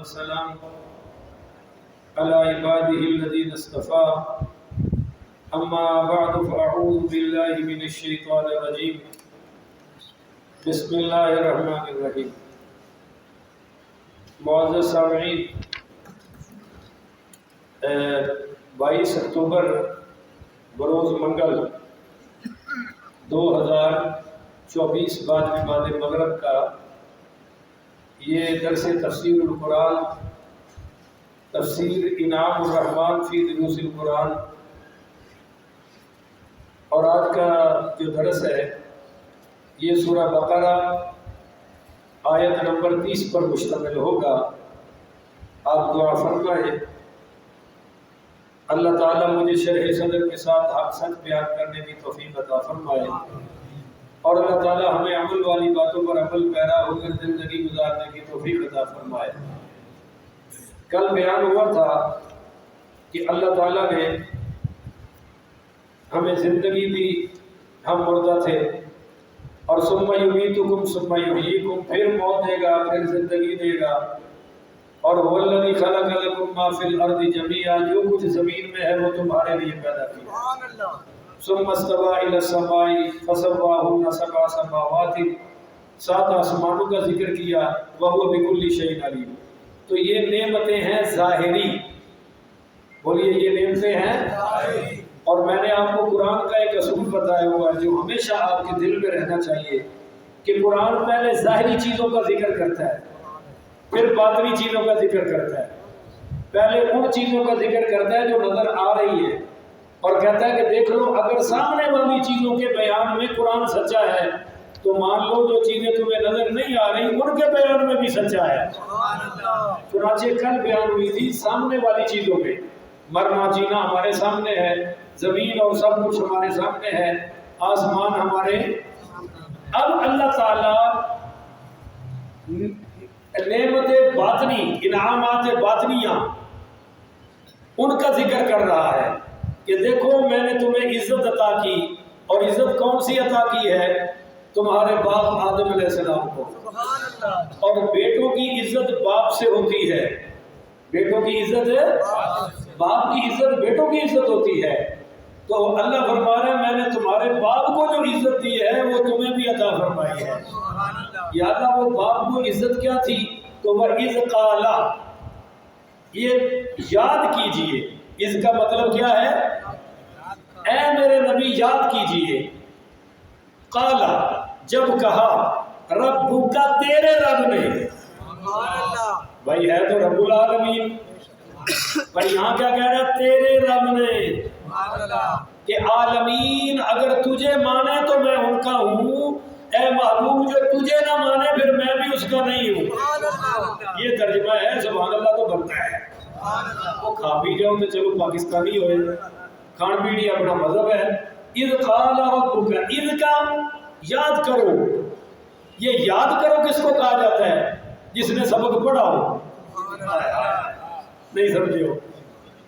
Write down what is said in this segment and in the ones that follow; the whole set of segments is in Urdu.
والسلام على عباده الذين اصطفى اما بعد فاعوذ بالله من الشيطان الرجيم بسم الله الرحمن الرحيم. معزز سامعین، 22 اکتوبر بروز منگل 2024 بعد مغرب کا یہ درس تفسیر القرآن، تفسیر انعام الرحمن فی دروس القرآن، اور آج کا جو درس ہے یہ سورہ بقرہ آیت نمبر 30 پر مشتمل ہوگا. آپ دعا فرمائیں اللہ تعالیٰ مجھے شرح صدر کے ساتھ حق سچ بیان کرنے کی توفیق عطا فرمائے، اور اللہ تعالیٰ ہمیں عمل والی باتوں پر عمل پیرا ہو کر زندگی گزارنے کی توفیق عطا فرمائے. کل بیان ہوا تھا کہ اللہ تعالیٰ نے ہمیں زندگی دی، ہم مردہ تھے، اور ثم یمیتکم ثم یحییکم، پھر موت دے گا، پھر زندگی دے گا. اور هو الذی خلق لکم ما فی الارض جمیعا، جو کچھ زمین میں ہے وہ تمہارے لیے پیدا کیا. ثم استوى الى السماء فسواهن سبع سماوات، 7 آسمانوں کا ذکر کیا. وهو بكل شيء علیم. تو یہ نعمتیں ہیں ظاہری، بولیے یہ نعمتیں ہیں ظاہری. اور میں نے آپ کو قرآن کا ایک اصول بتایا ہوا ہے جو ہمیشہ آپ کے دل میں رہنا چاہیے کہ قرآن پہلے ظاہری چیزوں کا ذکر کرتا ہے، پھر باطنی چیزوں کا ذکر کرتا ہے. پہلے ان چیزوں کا ذکر کرتا ہے جو نظر آ رہی ہے، اور کہتا ہے کہ دیکھ لو اگر سامنے والی چیزوں کے بیان میں قرآن سچا ہے تو مان لو جو چیزیں تمہیں نظر نہیں آ رہی ان کے بیان میں بھی سچا ہے. چنانچہ کل بیان ہوئی تھی سامنے والی چیزوں میں، مرنا جینا ہمارے سامنے ہے، زمین اور سب کچھ ہمارے سامنے ہے، آسمان ہمارے. اب اللہ تعالیٰ نعمت باطنی، انعامات باطنیہ، ان کا ذکر کر رہا ہے کہ دیکھو میں نے تمہیں عزت عطا کی. اور عزت کون سی عطا کی ہے؟ تمہارے باپ آدم علیہ السلام کو. اور بیٹوں کی عزت باپ سے ہوتی ہے، بیٹوں کی عزت باپ کی عزت بیٹوں کی عزت ہوتی ہے. تو اللہ فرما رہا ہے میں نے تمہارے باپ کو جو عزت دی ہے وہ تمہیں بھی عطا فرمائی ہے. یا اللہ وہ باپ کو عزت کیا تھی؟ تو وہ اذ قال، یہ یاد کیجئے. اس کا مطلب کیا ہے؟ اے میرے نبی یاد کیجئے. قال، جب کہا، ربک، تیرے رب نے. بھائی ہے تو رب العالمین، پر یہاں کیا کہہ رہا ہے؟ تیرے رب نے. کہ عالمین اگر تجھے مانے تو میں ان کا ہوں، اے محبوب جو تجھے نہ مانے پھر میں بھی اس کا نہیں ہوں. یہ ترجمہ ہے. سبحان اللہ تو بنتا ہے. وہ کھا پی جاؤ تو چلو پاکستانی ہوئے، کھان پیڑی اپنا مذہب ہے. اذ قال ربک، اذ کا یاد کرو. یہ یاد کرو کس کو کہا جاتا ہے؟ جس نے سبق پڑھا ہو. نہیں سمجھے ہو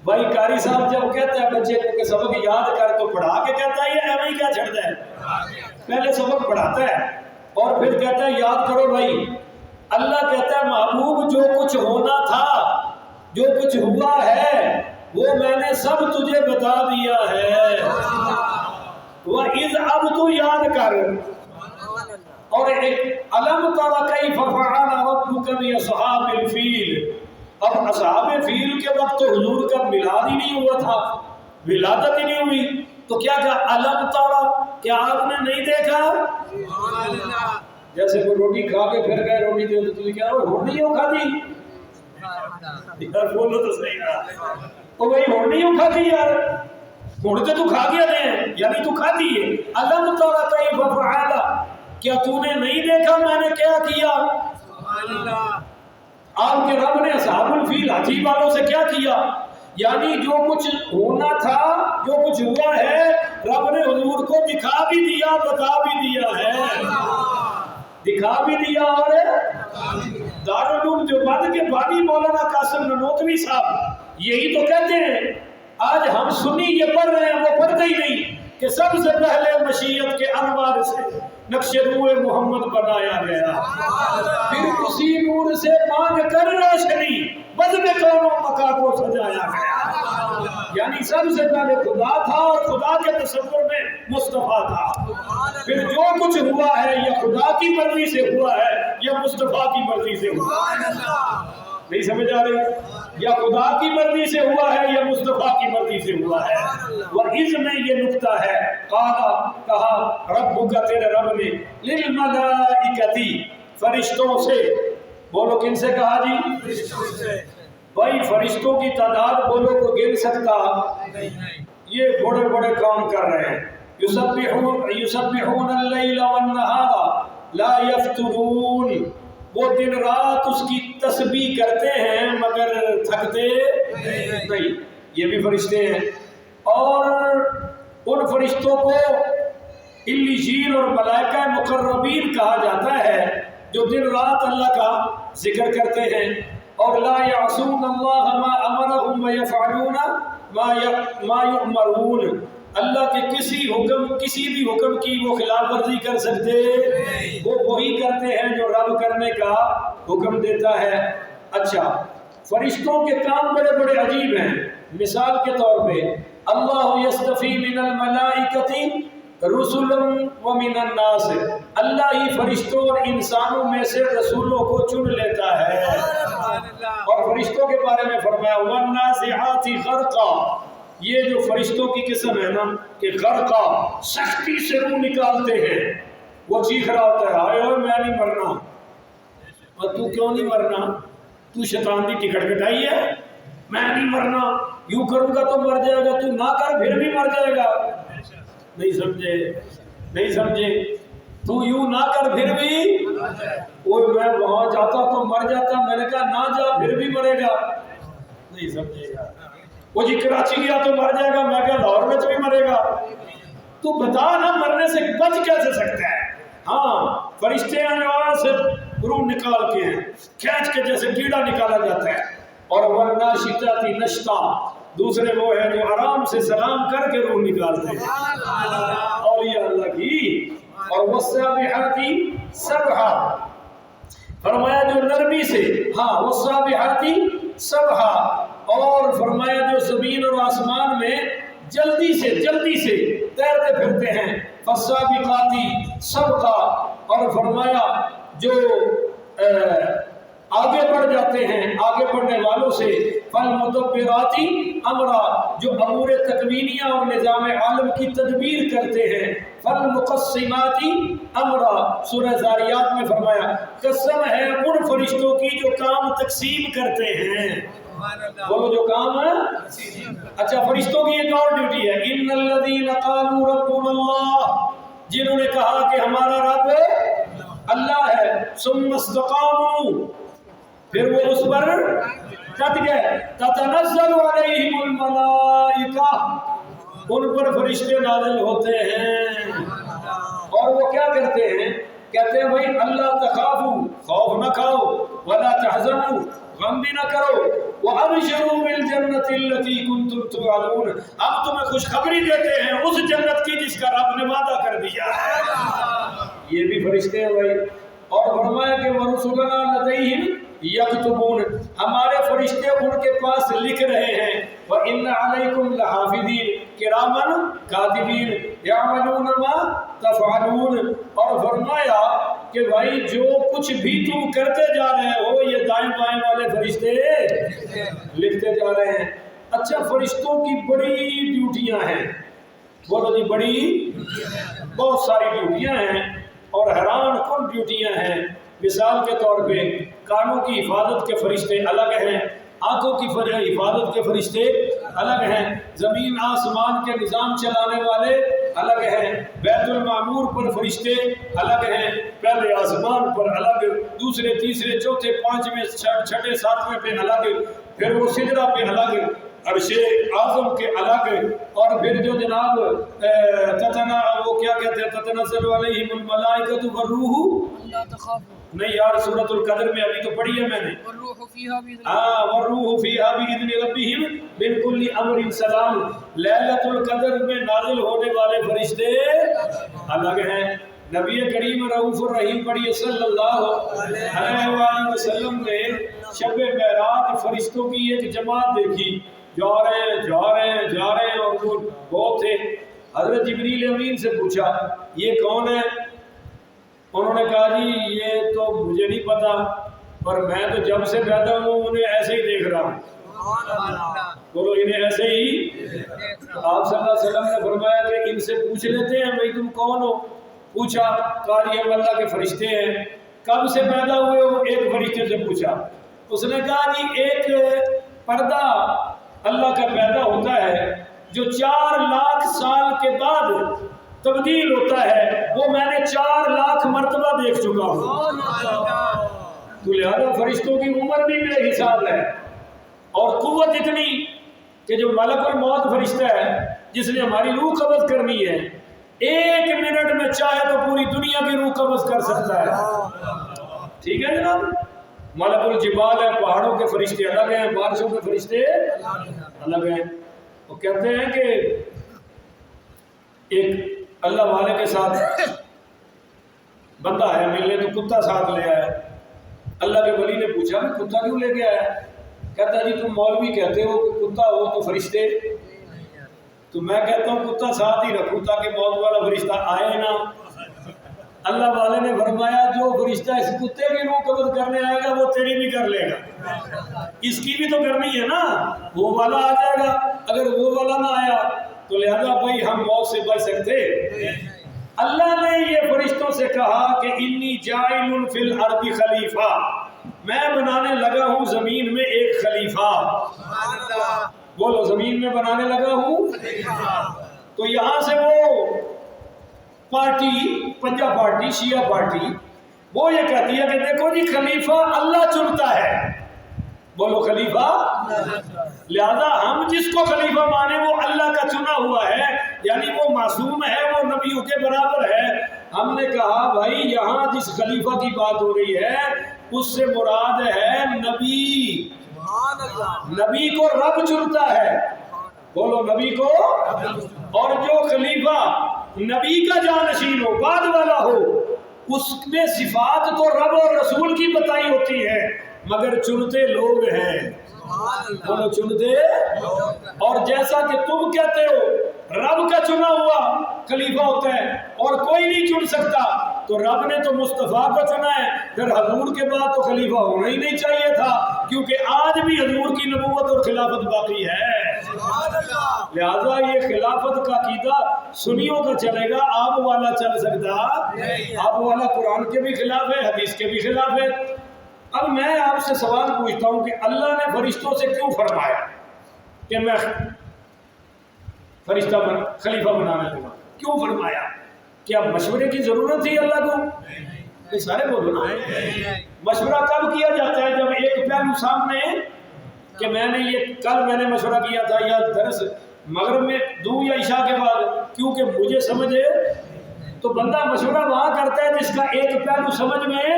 بھائی؟ قاری صاحب جب کہتا ہے بچے کو کہ سبق یاد کر تو پڑھا کے کہتا ہے یہ ایویں ہی کیا چھڑتا ہے؟ پہلے سبق پڑھاتا ہے اور پھر کہتا ہے یاد کرو. بھائی اللہ کہتا ہے محبوب جو کچھ ہونا تھا، جو کچھ ہوا ہے وہ میں نے سب تجھے بتا دیا ہے. وَإِذْ، اب تو یاد کر. اور ایک علم تر کیف فعل ربک باصحاب الفیل. اب اصحاب فیل کے وقت تو حضور کا میلاد ہی نہیں ہوا تھا، ولادت ہی نہیں ہوئی، تو کیا کہا؟ علم تر، کیا آپ نے نہیں دیکھا؟ جیسے کوئی روٹی کھا کے پھر گئے روٹی دے تو تجھے کیا روٹی ہو کھا دی؟ یار بولو تو صحیح رہا. تو بھائی روٹی ہو کھا دی یار، ہوں تو کھا گیا دیں، یعنی تو کھا دی ہے. علم تر کیف فعل، کیا تو نے نہیں دیکھا میں نے کیا کیا؟ آپ کے رب نے اصحاب الفیل ہاتھی والوں سے کیا کیا؟ یعنی جو کچھ ہونا تھا، جو کچھ ہوا ہے، رب نے حضور کو دکھا بھی دیا، بتا بھی دیا ہے. دکھا بھی دیا. اور دارالعلوم دیوبند کے بانی مولانا قاسم ننوتوی صاحب یہی تو کہتے ہیں. آج ہم سنی یہ پڑھ رہے ہیں، وہ پڑھتے ہی نہیں کہ سب سے پہلے مشیت کے انوار سے نقش روح محمد بنایا گیا، پھر اسی نور سے مانگ کر روشنی یعنی سب سے پہلے خدا تھا اور خدا کے تصور میں مصطفیٰ تھا. پھر جو کچھ ہوا ہے یا خدا کی مرضی سے ہوا ہے یا مصطفیٰ کی مرضی سے ہوا ہے. نہیں سمجھ آ رہی؟ یا خدا کی مرضی سے ہوا ہے یا مصطفیٰ کی مرضی سے ہوا ہے. وَإِذْ میں یہ نکتہ ہے. کہا ربک تیرے رب نے للملائکتی فرشتوں سے. بولو کن سے کہا جی؟ فرشتوں سے. بھائی فرشتوں کی تعداد بولو کو گر سکتا نہیں. یہ بڑے بڑے کام کر رہے ہیں. یسبحون اللیل والنہار لا یفترون. وہ دن رات اس کی تسبیح کرتے ہیں مگر تھکتے نہیں. یہ بھی فرشتے ہیں. اور ان فرشتوں کو علیین اور ملائکہ مقربین کہا جاتا ہے جو دن رات اللہ کا ذکر کرتے ہیں. اور لا یعصون اللہ ما امرهم ویفعلون ما یؤمرون. اللہ کے کسی بھی حکم کی وہ خلاف ورزی کر سکتے. وہ وہی کرتے ہیں جو رب کرنے کا حکم دیتا ہے. اچھا فرشتوں کے کام بڑے بڑے عجیب ہیں. مثال کے طور پہ اللہ یستفی من الملائکۃ رسلا ومن الناس. اللہ ہی فرشتوں اور انسانوں میں سے رسولوں کو چن لیتا ہے. اور فرشتوں کے بارے میں فرمایا والنازعات غرقا. یہ جو فرشتوں کی قسم ہے نا کہ غرقا سختی سے روح نکالتے ہیں. وہ چیخ رہا ہوتا ہے ہائے ہائے میں نہیں مرنا. اور تو کیوں نہیں مرنا؟ تو شیطان کی ٹکٹ کٹائی ہے. میں نہیں مرنا, یوں کروں گا تو مر جائے گا, تو نہ کر پھر بھی مر جائے گا. نہیں سمجھے. تو یوں نہ کر پھر بھی. وہ میں وہاں جاتا تو مر جاتا. میں نے کہا نہ جا پھر بھی مرے گا. نہیں سمجھے گا. وہ جی کراچی گیا تو مر جائے گا. میں کہا لاہور میں بھی مرے گا. تو بتا نا مرنے سے بچ کیسے سکتا ہے. ہاں فرشتے ہیں وہاں سے روح نکال کے ہیں کھینچ کے جیسے کیڑا نکالا جاتا ہے. اور والناشطات نشطا دوسرے وہ ہیں جو آرام سے سلام کر کے روح نکالتے ہیں. اولیاء اللہ کی. اور والسابحات سبحا فرمایا جو نرمی سے. ہاں والسابحات سبحا. اور فرمایا جو زمین اور آسمان میں جلدی سے تیرتے پھرتے ہیں. فالسابقات سبقا. اور فرمایا جو آگے بڑھ جاتے ہیں آگے بڑھنے والوں سے. فالمدبرات امرا جو امور تکوینیہ اور نظام عالم کی تدبیر کرتے ہیں. فالمقسمات امرا سورہ زاریات میں فرمایا قسم ہے ان فرشتوں کی جو کام تقسیم کرتے ہیں. بولو جو کام ہے. اچھا فرشتوں کی ایک اور ڈیوٹی ہے. ان الذین قالوا ربنا اللہ جنہوں نے کہا کہ ہمارا رب اللہ ہے. ثم استقاموا پھر وہ اس پر ڈٹ گئے. تتنزل علیہم الملائکہ ان پر فرشتے نازل ہوتے ہیں. اور وہ کیا کرتے ہیں؟ کہتے ہیں بھائی اللہ تخافوا خوف نہ کھاؤ, ولا تحزنوا غم بھی نہ کرو, وابشروا بالجنۃ التي كنتم توعدون ہم تمہیں خوشخبری دیتے ہیں اس جنت کی جس کا رب نے وعدہ کر دیا ہے. یہ بھی فرشتے ہیں بھائی. اور فرمایا کہ ورسلنا لدیہم یکتبون ہمارے فرشتے ان کے پاس لکھ رہے ہیں. وَإِنَّ عَلَيْكُمْ لَحَافِظِينَ كِرَامًا كَاتِبِينَ يَعْمَلُونَ مَا تَفْعَلُونَ. اور فرمایا کہ بھائی جو کچھ بھی تم کرتے جا رہے ہو یہ دائیں بائیں والے فرشتے لکھتے جا رہے ہیں. اچھا فرشتوں کی بڑی ڈیوٹیاں ہیں. بولو جی بڑی بہت ساری ڈیوٹیاں ہیں اور حیران کن ڈیوٹیاں ہیں. مثال کے طور پہ کانوں کی حفاظت کے فرشتے الگ ہیں, آنکھوں کی حفاظت کے فرشتے الگ ہیں, زمین آسمان کے نظام چلانے والے الگ ہیں, بیت المعمور پر فرشتے الگ ہیں, پہلے آسمان پر الگ, دوسرے تیسرے چوتھے پانچویں چھٹے ساتویں پہ الگ, پھر وہ سدرہ پہ الگ, عرش اعظم کے الگ, اور پھر جو جناب وہ کیا کہتے ہیں تتنزل علیہم الملائکۃ والروح نہیں یار سورۃ القدر میں ابھی تو پڑھی ہے میں نے. والروح فیہا بإذن ربہم من کل امر سلام. لیلۃ القدر میں نازل ہونے والے فرشتے الگ ہیں. نبی کریم رؤوف الرحیم پڑھیے صلی اللہ علیہ وآلہ وسلم نے شب معراج فرشتوں کی ایک جماعت دیکھی، جا رہے ہیں اور وہ بہت تھے۔ حضرت جبریل امین سے پوچھا یہ کون ہے؟ انہوں نے کہا جی یہ تو مجھے نہیں پتا، پر میں تو جب سے پیدا ہوں انہیں ایسے ہی دیکھ رہا ہوں۔ بولو انہیں ایسے ہی۔ آپ صلی اللہ علیہ وسلم نے فرمایا کہ ان سے پوچھ لیتے ہیں بھائی تم کون ہو؟ پوچھا، کہا جی ہم اللہ کے فرشتے ہیں۔ کب سے پیدا ہوئے ہو؟ ایک فرشتے سے پوچھا۔ اس نے کہا جی ایک پردہ اللہ کا پیدا ہوتا ہے جو 4 لاکھ سال کے بعد تبدیل ہوتا ہے، وہ میں نے 4 لاکھ مرتبہ دیکھ چکا ہوں۔ تو لہذا فرشتوں کی عمر بھی بے حساب ہے اور قوت اتنی کہ جو ملک الموت فرشتہ ہے جس نے ہماری روح قبض کرنی ہے، 1 منٹ میں چاہے تو پوری دنیا کی روح قبض کر سکتا ہے۔ ٹھیک ہے جناب؟ ملک الجبال ہے، پہاڑوں کے فرشتے الگ ہیں، بارشوں کے فرشتے الگ ہیں۔ وہ کہتے ہیں کہ ایک اللہ والے کے ساتھ بندہ ہے ملنے تو کتا ساتھ لے آیا۔ اللہ کے ولی نے پوچھا کتا کیوں لے کے آیا؟ کہتا جی تم مولوی کہتے ہو کہ کتا ہو تو فرشتے، تو میں کہتا ہوں کتا ساتھ ہی رکھوں تاکہ موت والا فرشتہ آئے نہ۔ اللہ والے نے فرمایا جو فرشتہ اس کتے کی روح قبض کرنے آئے گا وہ تیری بھی کر لے گا، اس کی بھی تو کرنی ہے نا، وہ والا آ جائے گا۔ اگر وہ والا نہ آیا تو لہذا بھائی ہم موت سے بچ سکتے۔ اللہ نے یہ فرشتوں سے کہا کہ انی جاعل فی الارض خلیفہ، میں بنانے لگا ہوں زمین میں ایک خلیفہ۔ بولو زمین میں بنانے لگا ہوں۔ تو یہاں سے وہ پارٹی پنجا پارٹی شیعہ پارٹی وہ یہ کہتی ہے کہ دیکھو جی خلیفہ اللہ چنتا ہے۔ بولو خلیفہ، لہذا ہم جس کو خلیفہ مانے وہ اللہ کا چنا ہوا ہے، یعنی وہ معصوم ہے، وہ نبیوں کے برابر ہے۔ ہم نے کہا بھائی یہاں جس خلیفہ کی بات ہو رہی ہے اس سے مراد ہے نبی۔ نبی کو رب چنتا ہے، بولو نبی کو۔ اور جو خلیفہ نبی کا جانشین ہو، بعد والا ہو، اس میں صفات تو رب اور رسول کی بتائی ہوتی ہے مگر چنتے لوگ ہیں۔ بولو چنتے۔ اور جیسا کہ تم کہتے ہو رب کا چنا ہوا خلیفہ ہوتا ہے اور کوئی نہیں چن سکتا، تو رب نے تو مصطفیٰ کو چنا ہے، پھر حضور کے بعد تو خلیفہ ہونا ہی نہیں چاہیے تھا، کیونکہ آج بھی حضور کی نبوت اور خلافت باقی ہے۔ لہذا یہ خلافت کا عقیدہ سنیوں کا چلے گا، آپ والا چل سکتا؟ آپ والا قرآن کے بھی خلاف ہے، حدیث کے بھی خلاف ہے۔ اب میں آپ سے سوال پوچھتا ہوں کہ اللہ نے فرشتوں سے کیوں فرمایا کہ میں فرشتہ خلیفہ بنانے لگا؟ کیوں فرمایا؟ کیا مشورے کی ضرورت تھی اللہ کو؟ یہ سارے بولو نا۔ مشورہ کب کیا جاتا ہے؟ جب ایک پہلو سامنے کہ میں نے یہ کل میں نے مشورہ کیا تھا یا درس مغرب میں دوں یا عشاء کے بعد، کیونکہ مجھے سمجھے تو بندہ مشورہ وہاں کرتا ہے جس کا ایک پہلو سمجھ میں،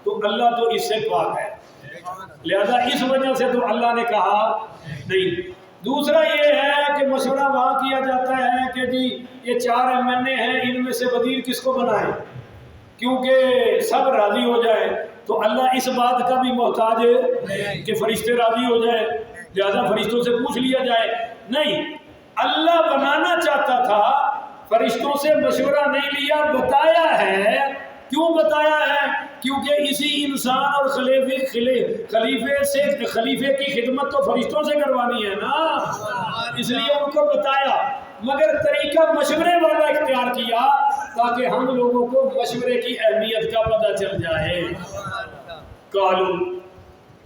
تو اللہ تو اس سے پاک ہے، لہذا اس وجہ سے تو اللہ نے کہا نہیں۔ دوسرا یہ ہے کہ مشورہ وہاں کیا جاتا ہے کہ جی یہ 4 MNA ہیں، ان میں سے وزیر کس کو بنائیں، کیونکہ سب راضی ہو جائے، تو اللہ اس بات کا بھی محتاج ہے کہ فرشتے راضی ہو جائے، لہذا فرشتوں سے پوچھ لیا جائے؟ نہیں، اللہ بنانا چاہتا تھا، فرشتوں سے مشورہ نہیں لیا، بتایا ہے۔ کیوں بتایا ہے؟ کیونکہ اسی انسان اور خلیفے کی خدمت تو فرشتوں سے کروانی ہے نا، اس لیے ان کو بتایا، مگر طریقہ مشورے والا اختیار کیا تاکہ ہم لوگوں کو مشورے کی اہمیت کا پتہ چل جائے۔ قالوا،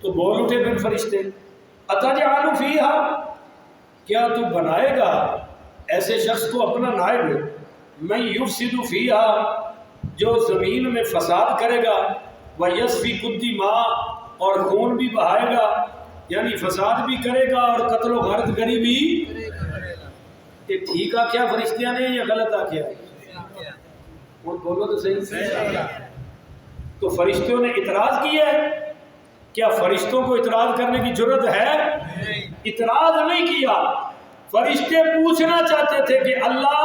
تو بول اٹھے پھر فرشتے، اتجعل فیہا، کیا تو بنائے گا ایسے شخص کو اپنا نائب، من یفسد فیہا، جو زمین میں فساد کرے گا، وَيَسْفِكُ الدِّمَاءَ، اور خون بھی بہائے گا، یعنی فساد بھی کرے گا اور قتل و غارت گری بھی۔ یہ ٹھیک آ کیا فرشتیاں نے یا غلط آ کیا؟ اور بولو تو صحیح۔ تو فرشتوں نے اعتراض کیا ہے؟ کیا فرشتوں کو اعتراض کرنے کی جرت ہے؟ اعتراض نہیں کیا، فرشتے پوچھنا چاہتے تھے کہ اللہ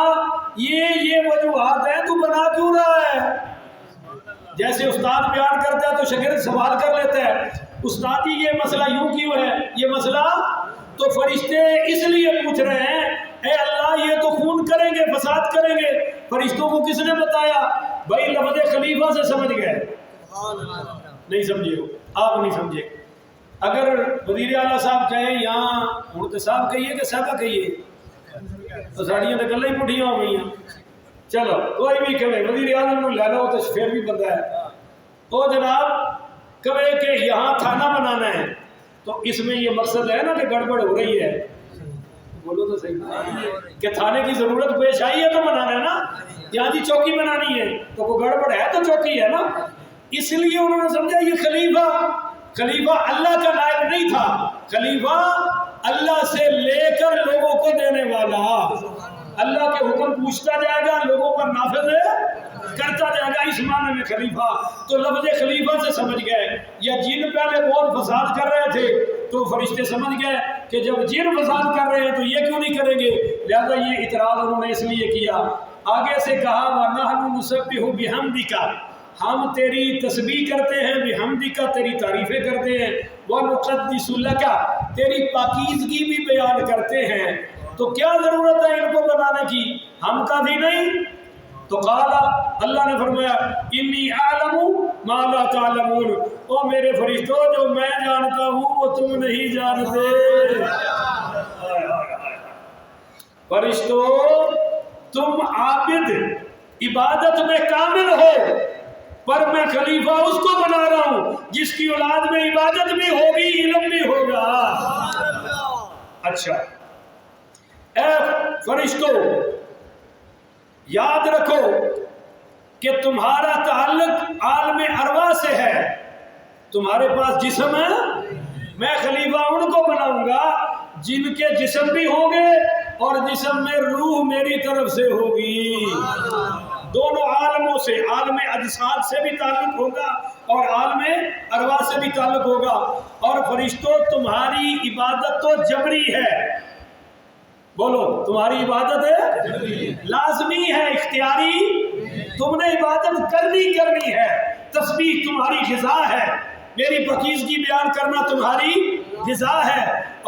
یہ وجوہات ہیں، تو بنا کیوں رہا ہے؟ جیسے استاد بیان کرتا ہے تو شاگرد سوال کر لیتا ہے، استاد جی یہ مسئلہ یوں کیوں ہے، یہ مسئلہ تو فرشتے اس لیے پوچھ رہے ہیں اے اللہ یہ تو خون کریں گے، فساد کریں گے، فرشتوں کو کس نے بتایا؟ بھائی لفظ خلیفہ سے سمجھ گئے، نہیں سمجھے ہو آپ، نہیں سمجھے۔ اگر وزیر اعلیٰ صاحب کہیں یہاں مرد صاحب کہیے کہ صاحبہ کہیے تو ساڑیاں تو گلیں ہی پٹھیاں ہو گئی ہیں۔ چلو کوئی بھی کہے وزیر اعظم کو لے لو تو پھر بھی بندہ ہے، تو جناب کہے کہ یہاں تھانہ بنانا ہے تو اس میں یہ مقصد ہے نا کہ گڑبڑ ہو رہی ہے، بولو تو صحیح کہ تھانے کی ضرورت پیش آئی ہے تو بنانا ہے نا، یہاں جی چوکی بنانی ہے تو کوئی گڑبڑ ہے تو چوکی ہے نا۔ اس لیے انہوں نے سمجھا یہ خلیفہ اللہ کا نائب نہیں تھا، خلیفہ اللہ سے لے کر لوگوں کو دینے والا، اللہ کے حکم پوچھتا جائے گا، لوگوں پر نافذ کرتا جائے گا، اس معنی میں خلیفہ۔ تو لفظ خلیفہ سے سمجھ گئے، یا جن پہلے بہت فساد کر رہے تھے تو فرشتے سمجھ گئے کہ جب جن فساد کر رہے ہیں تو یہ کیوں نہیں کریں گے، لہذا یہ اعتراض انہوں نے اس لیے کیا۔ آگے سے کہا وَنَحْنُ نُسَبِّحُ بِحَمْدِكَ، ہم تیری تسبیح کرتے ہیں، بحمدک تیری تعریفیں کرتے ہیں، وَنُقَدِّسُ لَكَ تیری پاکیزگی بھی بیان کرتے ہیں، تو کیا ضرورت ہے ان کو بنانے کی، ہم کافی نہیں؟ تو قال اللہ نے فرمایا انی اعلم ما لا تعلمون، او میرے فرشتوں جو میں جانتا ہوں وہ تم نہیں جانتے۔ فرشتوں تم عابد عبادت میں کامل ہو، پر میں خلیفہ اس کو بنا رہا ہوں جس کی اولاد میں عبادت بھی ہوگی، علم بھی ہوگا۔ اچھا اے فرشتوں یاد رکھو کہ تمہارا تعلق عالم ارواح سے ہے، تمہارے پاس جسم ہے، میں خلیفہ ان کو بناؤں گا جن کے جسم بھی ہوں گے اور جسم میں روح میری طرف سے ہوگی، دونوں عالموں سے، عالم اجساد سے بھی تعلق ہوگا اور عالم ارواح سے بھی تعلق ہوگا۔ اور فرشتوں تمہاری عبادت تو جبری ہے، بولو تمہاری عبادت ہے لازمی ہے، اختیاری تم نے عبادت کرنی ہے، تسبیح تمہاری غذا ہے، میری پاکیزگی بیان کرنا تمہاری غذا ہے،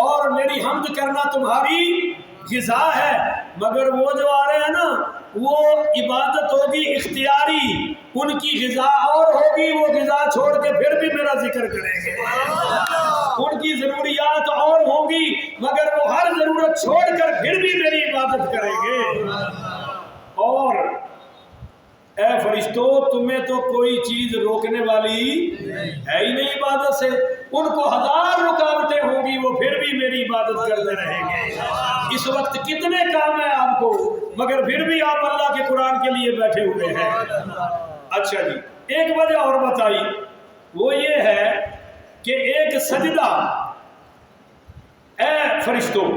اور میری حمد کرنا تمہاری غذا ہے، مگر وہ جو آ رہے ہیں نا وہ عبادت ہوگی اختیاری، ان کی غذا اور ہوگی، وہ غذا چھوڑ کے پھر بھی میرا ذکر کریں گے، ان کی ضروریات اور ہوں گی مگر وہ ہر ضرورت چھوڑ کر پھر بھی میری عبادت کریں گے۔ اور اے فرشتوں تمہیں تو کوئی چیز روکنے والی ہے ہی نہیں عبادت سے، ان کو 1000 رکاوٹیں ہوں گی وہ پھر بھی میری عبادت کرتے رہیں گے۔ اس وقت کتنے کام ہیں آپ کو مگر پھر بھی آپ اللہ کے قرآن کے لیے بیٹھے ہوئے ہیں۔ اچھا جی ایک وجہ اور بتائی، وہ یہ ہے کہ ایک سجدہ، اے فرشتوں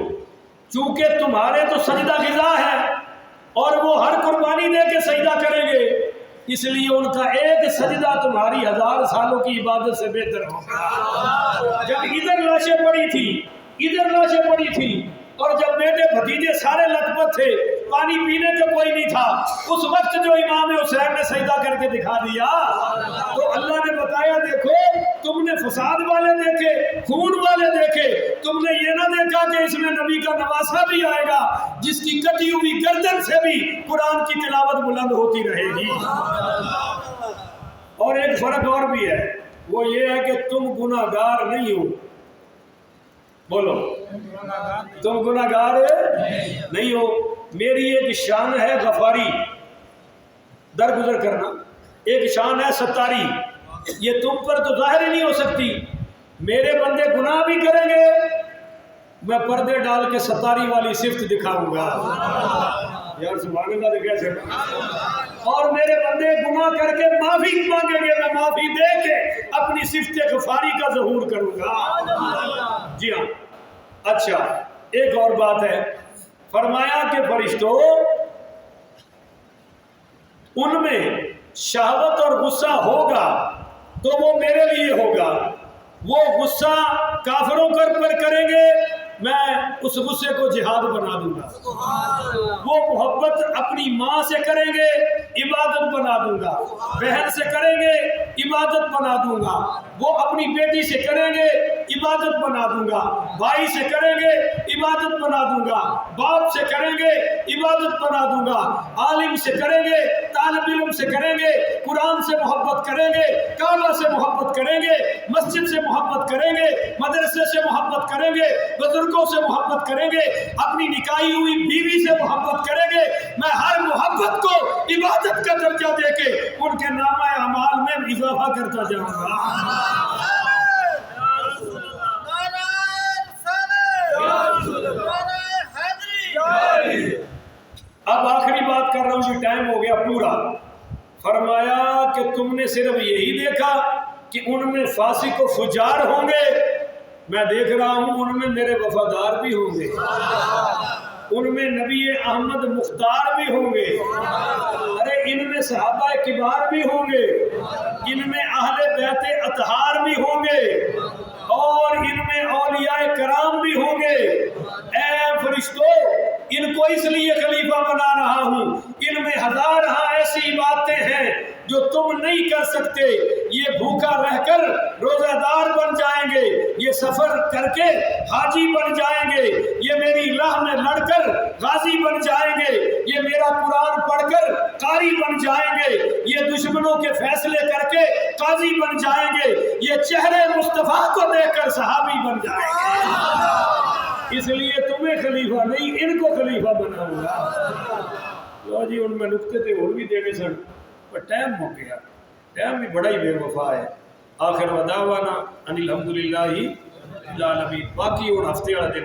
چونکہ تمہارے تو سجدہ غذا ہے اور وہ ہر قربانی دے کے سجدہ کریں گے، اس لیے ان کا ایک سجدہ تمہاری 1000 سالوں کی عبادت سے بہتر ہوگا۔ جب ادھر لاشیں پڑی تھی، ادھر لاشیں پڑی تھی، اور جب بیٹے بھتیجے سارے لت پت تھے، پانی پینے کا کوئی نہیں تھا، اس وقت جو امام حسین نے سجدہ کر کے دکھا دیا تو اللہ نے بتایا دیکھو تم نے فساد والے دیکھے، خون والے دیکھے، تم نے یہ نہ دیکھا کہ اس میں نبی کا نواسہ بھی آئے گا جس کی کٹی ہوئی گردن سے بھی قرآن کی تلاوت بلند ہوتی رہے گی۔ اور ایک فرق اور بھی ہے، وہ یہ ہے کہ تم گناہ گار نہیں ہو، بولو تم گناہ گار نہیں ہو، میری ایک شان ہے غفاری، درگزر کرنا، ایک شان ہے ستاری، یہ تم پر تو ظاہر ہی نہیں ہو سکتی۔ میرے بندے گناہ بھی کریں گے، میں پردے ڈال کے ستاری والی صفت دکھاؤں گا، یار سبحان اللہ دیکھا سے، اور میرے بندے گناہ کر کے معافی مانگیں گے، میں معافی دے کے اپنی صفت غفاری کا ظہور کروں گا۔ جی ہاں اچھا ایک اور بات ہے، فرمایا کہ فرشتوں ان میں شہوت اور غصہ ہوگا تو وہ میرے لیے ہوگا، وہ غصہ کافروں پر کریں گے میں اس غصے کو جہاد بنا دوں گا. وہ محبت اپنی ماں سے کریں گے عبادت بنا دوں گا, بہن سے کریں گے عبادت بنا دوں گا, وہ اپنی بیٹی سے کریں گے عبادت بنا دوں گا, بھائی سے کریں گے عبادت بنا دوں گا, باپ سے کریں گے عبادت بنا دوں گا, عالم سے کریں گے, طالب علم سے کریں گے, قرآن سے محبت کریں گے, کعبہ سے محبت کریں گے, مسجد سے محبت کریں گے, مدرسے سے محبت کریں گے, بزرگوں سے محبت کریں گے, اپنی نکاحی ہوئی بیوی سے محبت کریں گے. میں ہر محبت کو عبادت کا درجہ دے کے ان کے نامہ اعمال میں اضافہ کرتا جاؤں گا. اب آخری بات کر رہا ہوں کہ ٹائم ہو گیا پورا. فرمایا کہ تم نے صرف یہی دیکھا کہ ان میں فاسق و فجار ہوں گے, میں دیکھ رہا ہوں ان میں میرے وفادار بھی ہوں گے, ان میں نبی احمد مختار بھی ہوں گے, ارے ان میں صحابہ کبار بھی ہوں گے, ان میں اہل بیت اطہار بھی ہوں گے, اور ان میں اولیاء کرام بھی ہوں گے. اے فرشتوں, ان کو اس لیے خلیفہ بنا رہا ہوں, ان میں ہزارہ ایسی باتیں ہیں جو تم نہیں کر سکتے. یہ بھوکا رہ کر روزہ دار بن جائیں گے, یہ سفر کر کے حاجی بن جائیں گے, یہ میری راہ میں لڑ کر غازی بن جائیں گے, یہ میرا قرآن پڑھ کر قاری بن جائیں گے, یہ دشمنوں کے فیصلے کر کے قاضی بن جائیں گے, یہ چہرے مصطفیٰ کو دیکھ کر صحابی بن جائیں گے. اس لیے تمہیں خلیفہ نہیں, ان کو خلیفہ بناؤں گا. لو جی, ان میں نقطے تھے اور بھی دینے سن, پر ٹائم ہو گیا. ٹائم بھی بڑا ہی بے وفا ہے. آخر وداوانا ان الحمدللہ رب العالمین. باقی اور ہفتے والا دن